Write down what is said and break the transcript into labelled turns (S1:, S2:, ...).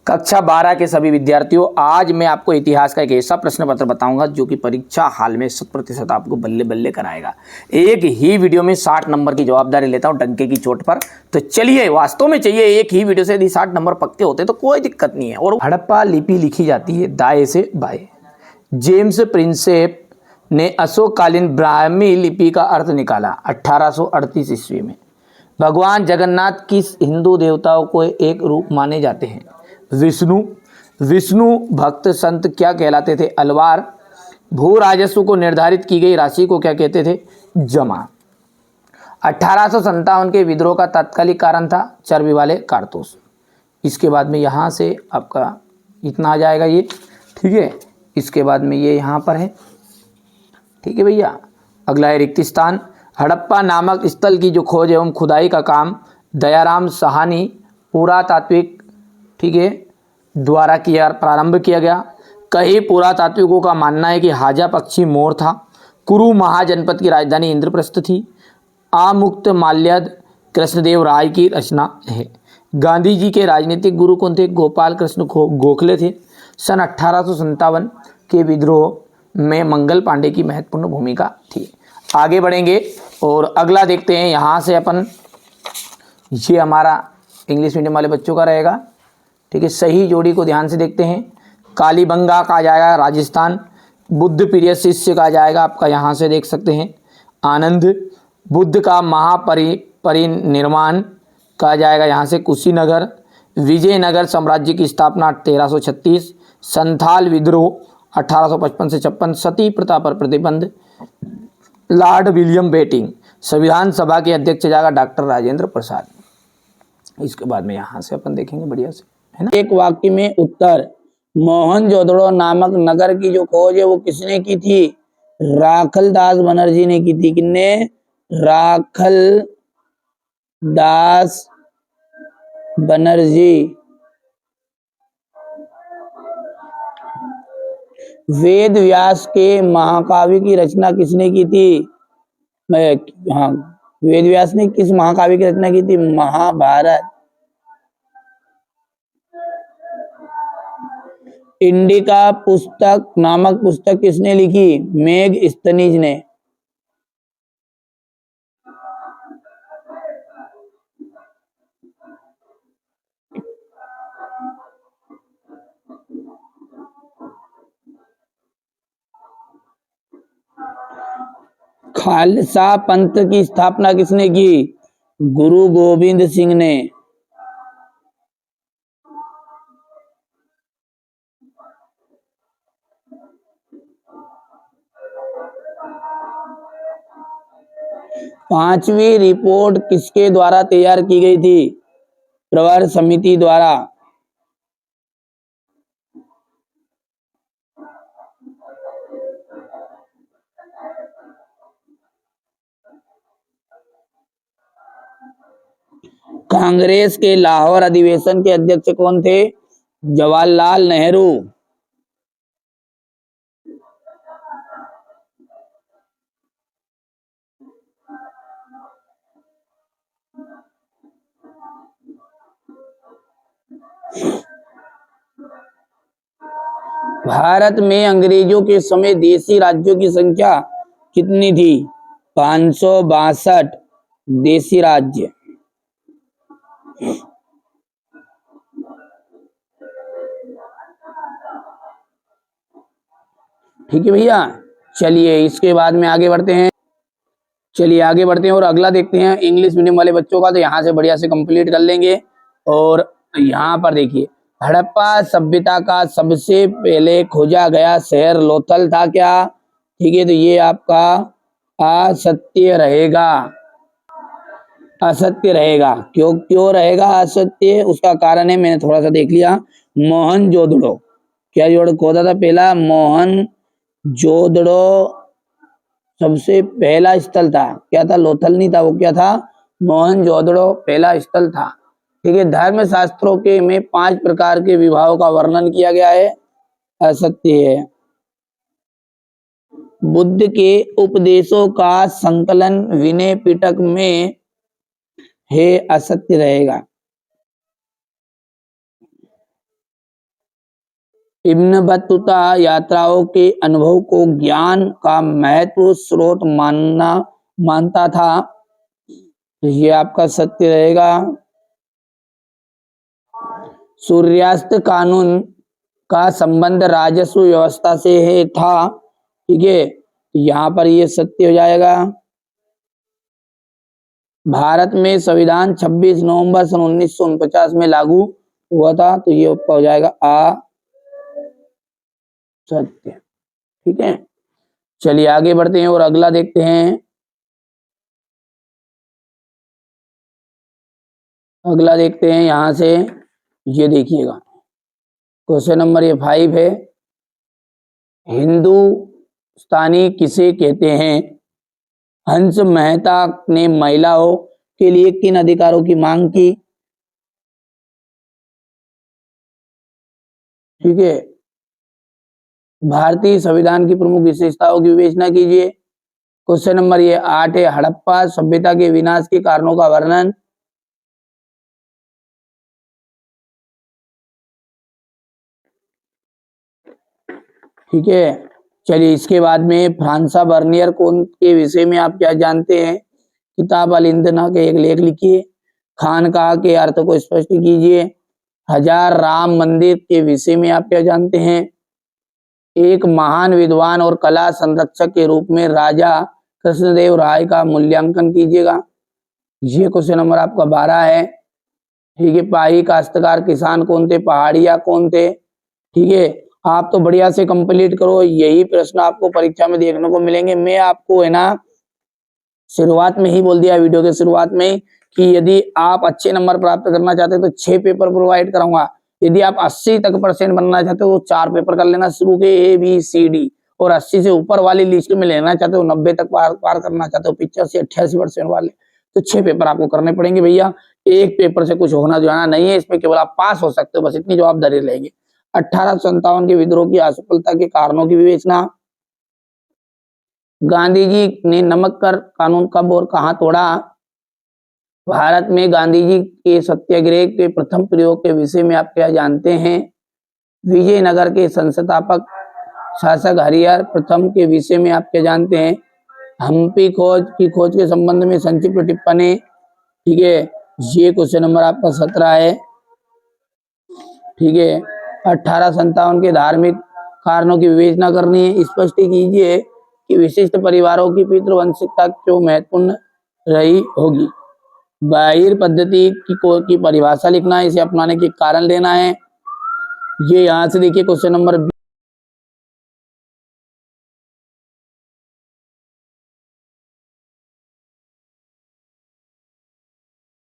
S1: कक्षा 12 के सभी विद्यार्थियों, आज मैं आपको इतिहास का एक ऐसा प्रश्न पत्र बताऊंगा जो कि परीक्षा हाल में 100% आपको बल्ले बल्ले कराएगा। एक ही वीडियो में 60 नंबर की जवाबदारी लेता हूं डंके की चोट पर। तो चलिए, वास्तव में चाहिए एक ही वीडियो से यदि 60 नंबर पक्के होते तो कोई दिक्कत नहीं है। और हड़प्पा लिपि लिखी जाती है दाएं से बाएं। जेम्स प्रिंसेप ने अशोककालीन ब्राह्मी लिपि का अर्थ निकाला 1838 ईस्वी में। भगवान जगन्नाथ किस हिंदू देवताओं को एक रूप माने जाते हैं? विष्णु। विष्णु भक्त संत क्या कहलाते थे? अलवार। भू राजस्व को निर्धारित की गई राशि को क्या कहते थे? जमा। 1857 के विद्रोह का तात्कालिक कारण था चर्बी वाले कारतूस। इसके बाद में यहाँ से आपका इतना आ जाएगा ये, ठीक है। इसके बाद में ये यहाँ पर है, ठीक है भैया। अगला है रिक्त स्थान। हड़प्पा नामक स्थल की जो खोज एवं खुदाई का काम दयाराम साहनी पुरातात्विक, ठीक है, द्वारा प्रारंभ किया गया। कई पुरातात्विकों का मानना है कि हाजा पक्षी मोर था। कुरु महाजनपद की राजधानी इंद्रप्रस्थ थी। आमुक्त माल्यद कृष्णदेव राय की रचना है। गांधी जी के राजनीतिक गुरु कौन थे? गोपाल कृष्ण गोखले थे। सन 1857 के विद्रोह में मंगल पांडे की महत्वपूर्ण भूमिका थी। आगे बढ़ेंगे और अगला देखते हैं। यहाँ से अपन, ये हमारा इंग्लिश मीडियम वाले बच्चों का रहेगा, ठीक है। सही जोड़ी को ध्यान से देखते हैं। कालीबंगा कहा जाएगा राजस्थान। बुद्ध प्रिय शिष्य कहा जाएगा आपका, यहाँ से देख सकते हैं आनंद। बुद्ध का महापरिनिर्वाण कहा जाएगा यहाँ से कुशीनगर। विजयनगर साम्राज्य की स्थापना 1336। संथाल विद्रोह 1855 से 56। सती प्रथा पर प्रतिबंध लॉर्ड विलियम बेटिंग। संविधान सभा के अध्यक्ष जाएगा डॉक्टर राजेंद्र प्रसाद। इसके बाद में यहाँ से अपन देखेंगे बढ़िया से, है ना। एक वाक्य में उत्तर। मोहनजोदड़ो नामक नगर की जो खोज है वो किसने की थी? राखलदास बनर्जी ने की थी। किसने? राखलदास बनर्जी। वेद व्यास के महाकाव्य की रचना किसने की थी? हाँ, वेद व्यास ने किस महाकाव्य की रचना की थी? महाभारत। इंडिका पुस्तक नामक पुस्तक किसने लिखी? मेगस्थनीज ने। खालसा पंथ की स्थापना किसने की? गुरु गोविंद सिंह ने। पांचवी रिपोर्ट किसके द्वारा तैयार की गई थी? प्रवर समिति द्वारा। कांग्रेस के लाहौर अधिवेशन के अध्यक्ष कौन थे? जवाहरलाल नेहरू। भारत में अंग्रेजों के समय देशी राज्यों की संख्या कितनी थी? 562 देशी राज्य। ठीक है भैया। चलिए इसके बाद में आगे बढ़ते हैं। और अगला देखते हैं इंग्लिश मीडियम वाले बच्चों का। तो यहाँ से बढ़िया से कंप्लीट कर लेंगे। और यहाँ पर देखिए, हड़प्पा सभ्यता का सबसे पहले खोजा गया शहर लोथल था क्या? ठीक है, तो ये आपका असत्य रहेगा। असत्य रहेगा। क्यों रहेगा असत्य? उसका कारण है, मैंने थोड़ा सा देख लिया। मोहनजोदड़ो क्या जोड़ खोदा था पहला? मोहनजोदड़ो सबसे पहला स्थल था। क्या था? लोथल नहीं था, वो क्या था? मोहनजोदड़ो पहला स्थल था। ठीक है। धर्म शास्त्रों के में 5 प्रकार के विवाहों का वर्णन किया गया है। असत्य है। बुद्ध के उपदेशों का संकलन विनय पिटक में है। असत्य रहेगा। इब्न बतूता यात्राओं के अनुभव को ज्ञान का महत्व स्रोत मानता था। तो ये आपका सत्य रहेगा। सूर्यास्त कानून का संबंध राजस्व व्यवस्था से है था। ठीक है, यहाँ पर ये सत्य हो जाएगा। भारत में संविधान 26 नवंबर सन 1949 में लागू हुआ था। तो ये हो जाएगा आ सत्य। ठीक है, चलिए आगे बढ़ते हैं और अगला देखते हैं। अगला देखते हैं यहां से, ये देखिएगा क्वेश्चन नंबर ये 5 है। हिंदुस्तानी किसे कहते हैं? हंस मेहता ने महिलाओं के लिए किन अधिकारों की मांग की? ठीक है, भारतीय संविधान की प्रमुख विशेषताओं की विवेचना कीजिए। क्वेश्चन नंबर ये 8 है। हड़प्पा सभ्यता के विनाश के कारणों का वर्णन। ठीक है, चलिए इसके बाद में फ्रांसा बर्नियर कौन के विषय में आप क्या जानते हैं? किताब अल इंदना के एक लेख लिखिए। खानकाह के अर्थ को स्पष्ट कीजिए। हजार राम मंदिर के विषय में आप क्या जानते हैं? एक महान विद्वान और कला संरक्षक के रूप में राजा कृष्णदेव राय का मूल्यांकन कीजिएगा। ये क्वेश्चन नंबर आपका 12 है। ठीक है, पाही काश्तकार किसान कौन थे? पहाड़िया कौन थे? ठीक है, आप तो बढ़िया से कंप्लीट करो, यही प्रश्न आपको परीक्षा में देखने को मिलेंगे। मैं आपको है ना शुरुआत में ही बोल दिया, वीडियो के शुरुआत में, कि यदि आप अच्छे नंबर प्राप्त करना चाहते हैं तो 6 पेपर प्रोवाइड कराऊंगा। यदि आप 80 तक % बनना चाहते हो तो 4 पेपर कर लेना शुरू के ABCD, और 80 से ऊपर वाली लिस्ट में लेना चाहते हो, 90 तक पार करना चाहते हो, 85-88% वाले, तो 6 पेपर आपको करने पड़ेंगे भैया। एक पेपर से कुछ होना जाना नहीं है, इसमें केवल आप पास हो सकते हो, बस इतनी जवाबदारी लेंगे। 1857 के विद्रोह की असफलता के कारणों की विवेचना। गांधी जी ने नमक कर कानून कब और कहां तोड़ा? भारत में गांधी जी के सत्याग्रह के प्रथम प्रयोग के विषय में आप क्या जानते हैं? विजयनगर के संस्थापक शासक हरिहर प्रथम के विषय में आप क्या जानते हैं? हम्पी खोज की खोज के संबंध में संक्षिप्त टिप्पणी। ठीक है, ये क्वेश्चन नंबर आपका 17 है। ठीक है, 1857 के धार्मिक कारणों की विवेचना करनी है। स्पष्ट कीजिए कि विशिष्ट परिवारों की पितृवंशिकता क्यों महत्वपूर्ण रही होगी। बाहिर पद्धति की परिभाषा लिखना है, इसे अपनाने के कारण लेना है। ये यहाँ से देखिए क्वेश्चन नंबर